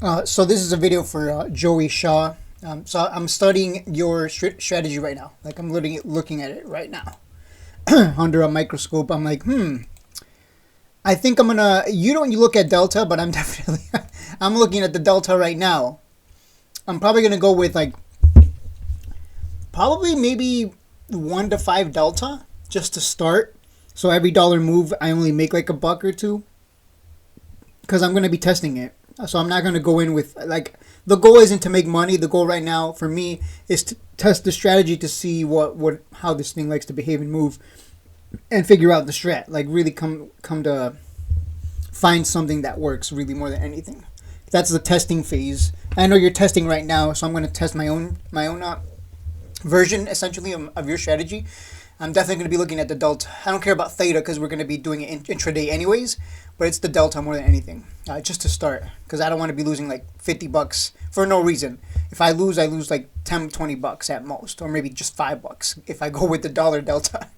So this is a video for Joeyshaw. So I'm studying your strategy right now. Like I'm looking at it right now under a microscope. I'm like, I think I'm gonna. You don't look at delta, but I'm definitely. I'm looking at the delta right now. I'm probably gonna go with like probably maybe 1 to 5 delta just to start. So every dollar move, I only make like a buck or two because I'm gonna be testing it. So I'm not going to go in with like the goal isn't to make money. The goal right now for me is to test the strategy to see what how this thing likes to behave and move, and figure out the strat. Like really come to find something that works really more than anything. That's the testing phase. I know you're testing right now, so I'm going to test my own version essentially of your strategy. I'm definitely going to be looking at the delta. I don't care about theta because we're going to be doing it intraday anyways, but it's the delta more than anything, just to start, because I don't want to be losing like 50 bucks for no reason. If I lose like 10, 20 bucks at most, or maybe just 5 bucks if I go with the dollar delta.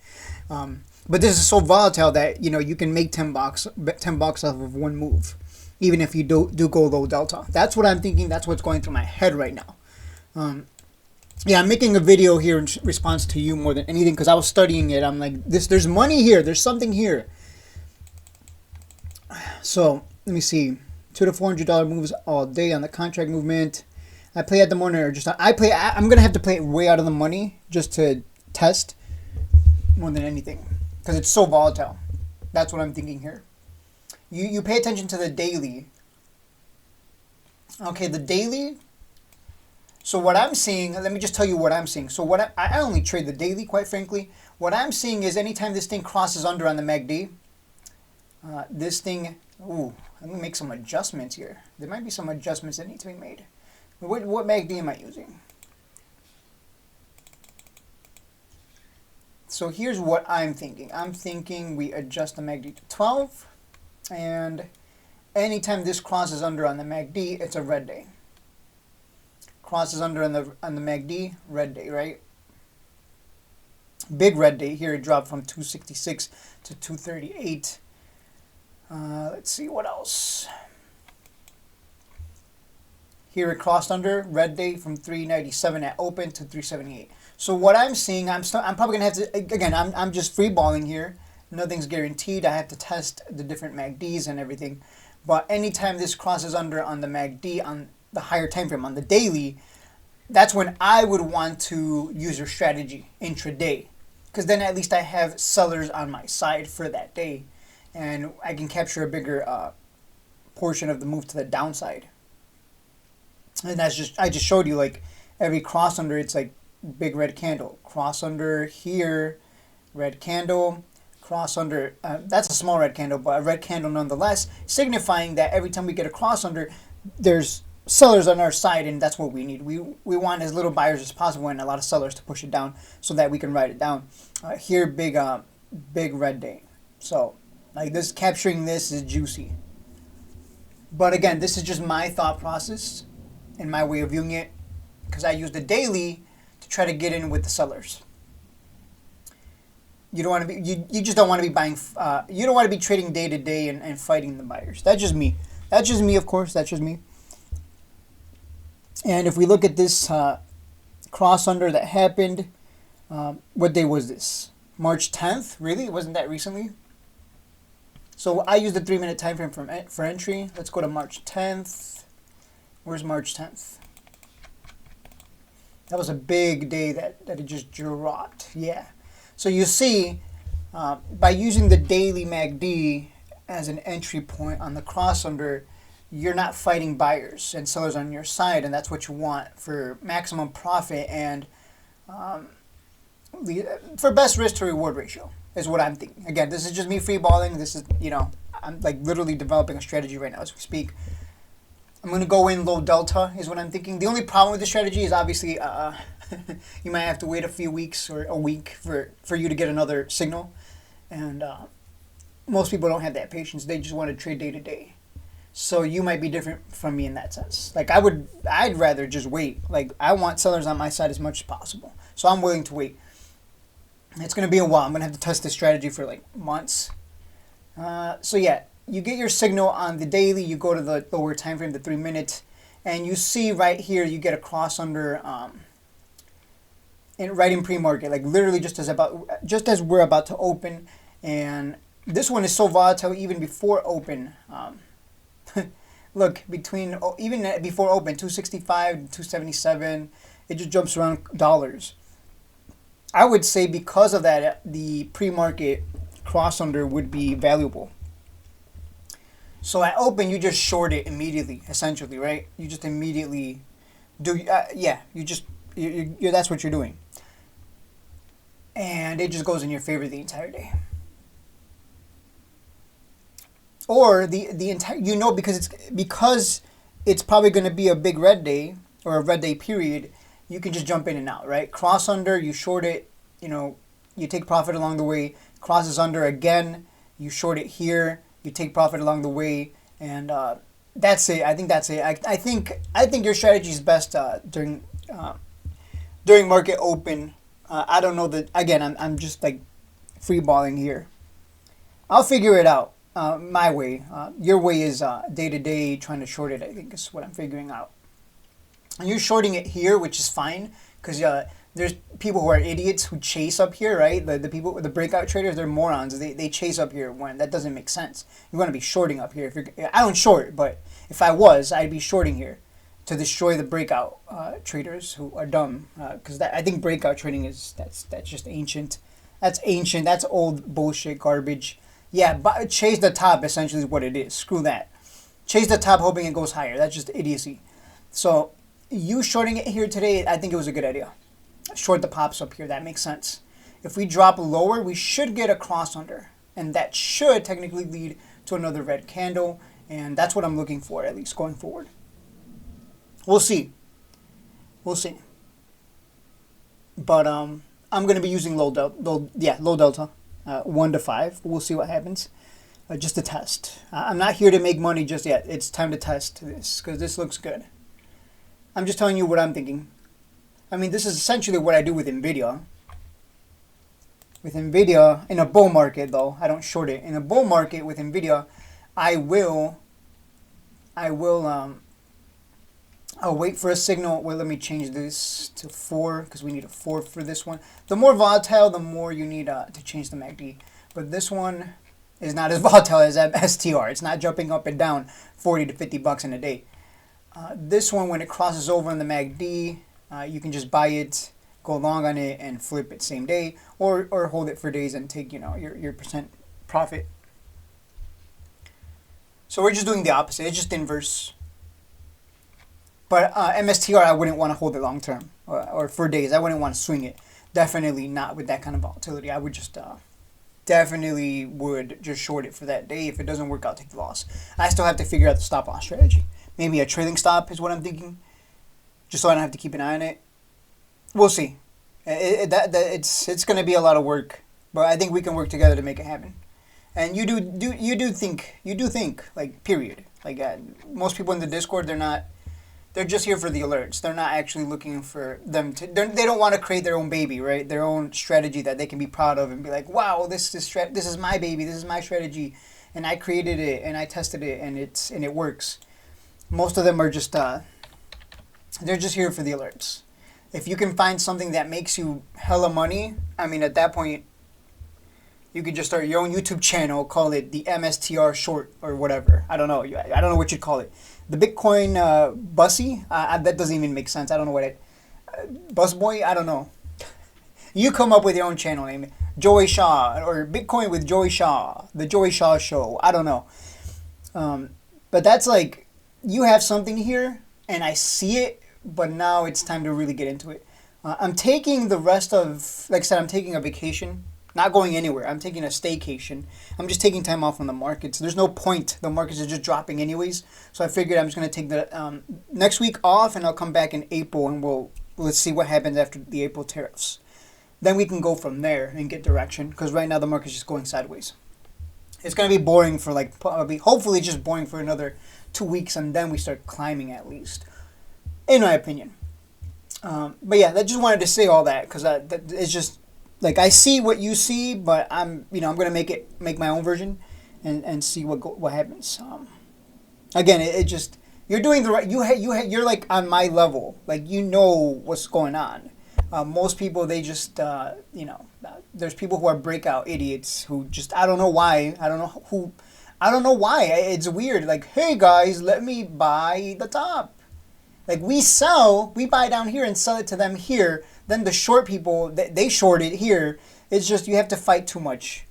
But this is so volatile that you can make 10 bucks off of one move, even if you do go low delta. That's what I'm thinking. That's what's going through my head right now. Yeah, I'm making a video here in response to you more than anything because I was studying it. I'm like, there's money here. There's something here. So let me see, $200 to $400 moves all day on the contract movement. I play at the morning or just I play. I'm gonna have to play it way out of the money just to test more than anything because it's so volatile. That's what I'm thinking here. You pay attention to the daily. Okay, the daily. So what I'm seeing, let me just tell you what I'm seeing. So I only trade the daily, quite frankly. What I'm seeing is anytime this thing crosses under on the MACD, this thing, let me make some adjustments here. There might be some adjustments that need to be made. What MACD am I using? So here's what I'm thinking. I'm thinking we adjust the MACD to 12, and anytime this crosses under on the MACD, it's a red day. Crosses under on the MACD, red day, right? Big red day here. It dropped from 266 to 238. Let's see what else. Here it crossed under, red day from 397 at open to 378. So what I'm seeing, I'm probably gonna have to, again, I'm just free balling here. Nothing's guaranteed. I have to test the different MACDs and everything. But anytime this crosses under on the MACD on the higher time frame on the daily, that's when I would want to use your strategy intraday, because then at least I have sellers on my side for that day, and I can capture a bigger portion of the move to the downside. And I just showed you like every cross under, it's like big red candle, cross under here, red candle, cross under. That's a small red candle, but a red candle nonetheless, signifying that every time we get a cross under, there's sellers on our side, and that's what we need. We want as little buyers as possible and a lot of sellers to push it down so that we can ride it down. Here, big red day. So like this, capturing this is juicy. But again, this is just my thought process and my way of viewing it, because I use the daily to try to get in with the sellers. You don't want to be. You just don't want to be buying. You don't want to be trading day to day and fighting the buyers. That's just me. That's just me, of course. That's just me. And if we look at this cross under that happened, what day was this? March 10th? Really? Wasn't that recently? So I used the 3-minute time frame for entry. Let's go to March 10th. Where's March 10th? That was a big day that it just dropped. Yeah. So you see, by using the daily MACD as an entry point on the cross under, you're not fighting buyers and sellers on your side, and that's what you want for maximum profit and for best risk to reward ratio is what I'm thinking. Again, this is just me free balling. This is, I'm like literally developing a strategy right now as we speak. I'm going to go in low delta is what I'm thinking. The only problem with the strategy is obviously you might have to wait a few weeks or a week for you to get another signal, and most people don't have that patience. They just want to trade day to day. So you might be different from me in that sense. Like I'd rather just wait. Like I want sellers on my side as much as possible. So I'm willing to wait. It's going to be a while. I'm going to have to test this strategy for like months. So yeah, you get your signal on the daily. You go to the lower time frame, the 3 minute. And you see right here, you get a cross under right in pre-market, like literally just as we're about to open. And this one is so volatile even before open. Look, even before open, 265, 277, it just jumps around dollars. I would say because of that, the pre-market cross under would be valuable. So at open, you just short it immediately, essentially, right? You just immediately that's what you're doing. And it just goes in your favor the entire day. Or the entire, because it's probably going to be a big red day or a red day period, you can just jump in and out, right? Cross under, you short it, you take profit along the way. Crosses under again, you short it here, you take profit along the way, and that's it. I think that's it. I think your strategy is best during market open. I don't know that. Again, I'm just like free balling here. I'll figure it out my way. Your way is day to day trying to short it. I think is what I'm figuring out. And you're shorting it here, which is fine because there's people who are idiots who chase up here, right? The people, the breakout traders, they're morons. They chase up here when that doesn't make sense. You want to be shorting up here. I don't short, but if I was, I'd be shorting here to destroy the breakout traders who are dumb. Because I think breakout trading that's just ancient. That's ancient. That's old bullshit garbage. Yeah, but chase the top essentially is what it is. Screw that. Chase the top hoping it goes higher. That's just idiocy. So you shorting it here today, I think it was a good idea. Short the pops up here. That makes sense. If we drop lower, we should get a cross under. And that should technically lead to another red candle. And that's what I'm looking for, at least going forward. We'll see. We'll see. But I'm going to be using low delta, 1 to 5. We'll see what happens. Just to test. I'm not here to make money just yet. It's time to test this because this looks good. I'm just telling you what I'm thinking. I mean, this is essentially what I do with NVIDIA. With NVIDIA, in a bull market though, I don't short it. In a bull market with NVIDIA, I'll wait for a signal. Well, let me change this to 4 because we need a 4 for this one. The more volatile, the more you need to change the MACD. But this one is not as volatile as STR. It's not jumping up and down 40 to 50 bucks in a day. This one, when it crosses over on the MACD, you can just buy it, go long on it, and flip it same day, or hold it for days and take your percent profit. So we're just doing the opposite. It's just inverse. But MSTR, I wouldn't want to hold it long term or for days. I wouldn't want to swing it. Definitely not with that kind of volatility. I would just definitely would just short it for that day. If it doesn't work out, take the loss. I still have to figure out the stop loss strategy. Maybe a trailing stop is what I'm thinking, just so I don't have to keep an eye on it. We'll see. It's going to be a lot of work, but I think we can work together to make it happen. And you do think like period. Like most people in the Discord, they're just here for the alerts. They're not actually looking for them to. They don't want to create their own baby, right? Their own strategy that they can be proud of and be like, wow, this is my baby. This is my strategy, and I created it and I tested it and it works. Most of them are just they're just here for the alerts. If you can find something that makes you hella money, I mean, at that point, you could just start your own YouTube channel, call it the MSTR short or whatever. I don't know. I don't know what you'd call it. The Bitcoin Bussy? That doesn't even make sense. I don't know what it... Busboy? I don't know. You come up with your own channel name. Joeyshaw or Bitcoin with Joeyshaw. The Joeyshaw Show. I don't know. But that's like, you have something here, and I see it, but now it's time to really get into it. I'm taking the rest of... Like I said, I'm taking a vacation. Not going anywhere. I'm taking a staycation. I'm just taking time off from the markets. There's no point. The markets are just dropping anyways. So I figured I'm just going to take the next week off, and I'll come back in April, and let's see what happens after the April tariffs. Then we can go from there and get direction, because right now the market's just going sideways. It's going to be boring for hopefully just boring for another 2 weeks, and then we start climbing at least, in my opinion. But yeah, I just wanted to say all that, because it's just... Like, I see what you see, but I'm going to make my own version and see what happens. Again, You're doing the right. You're like on my level. Like you know what's going on. Most people they just there's people who are breakout idiots who just I don't know why. I don't know who. I don't know why. It's weird. Like, hey guys, let me buy the top. Like we buy down here and sell it to them here. Then the short people, they short it here. It's just you have to fight too much.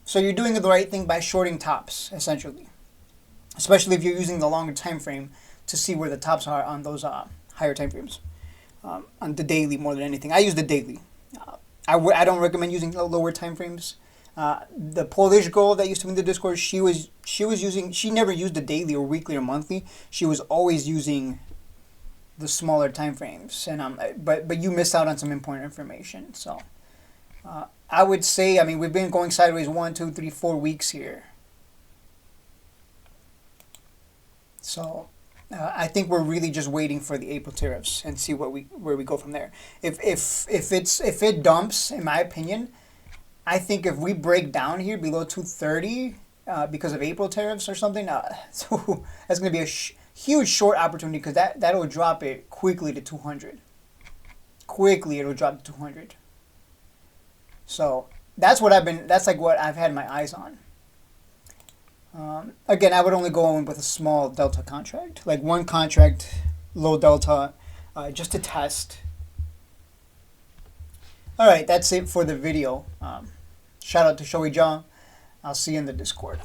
So you're doing the right thing by shorting tops, essentially. Especially if you're using the longer time frame to see where the tops are on those higher time frames. On the daily more than anything. I use the daily. I don't recommend using lower time frames. The Polish girl that used to be in the Discord, she never used the daily or weekly or monthly. She was always using the smaller time frames, and but you missed out on some important information. So I would say, I mean, we've been going sideways 1, 2, 3, 4 weeks here. So I think we're really just waiting for the April tariffs and see where we go from there. If it dumps, in my opinion, I think if we break down here below 230 because of April tariffs or something, so that's going to be a huge short opportunity because that'll drop it quickly to 200. Quickly, it'll drop to 200. So that's what I've had my eyes on. Again, I would only go in with a small delta contract, like one contract, low delta, just to test. All right, that's it for the video. Shout out to Joeyshaw. I'll see you in the Discord.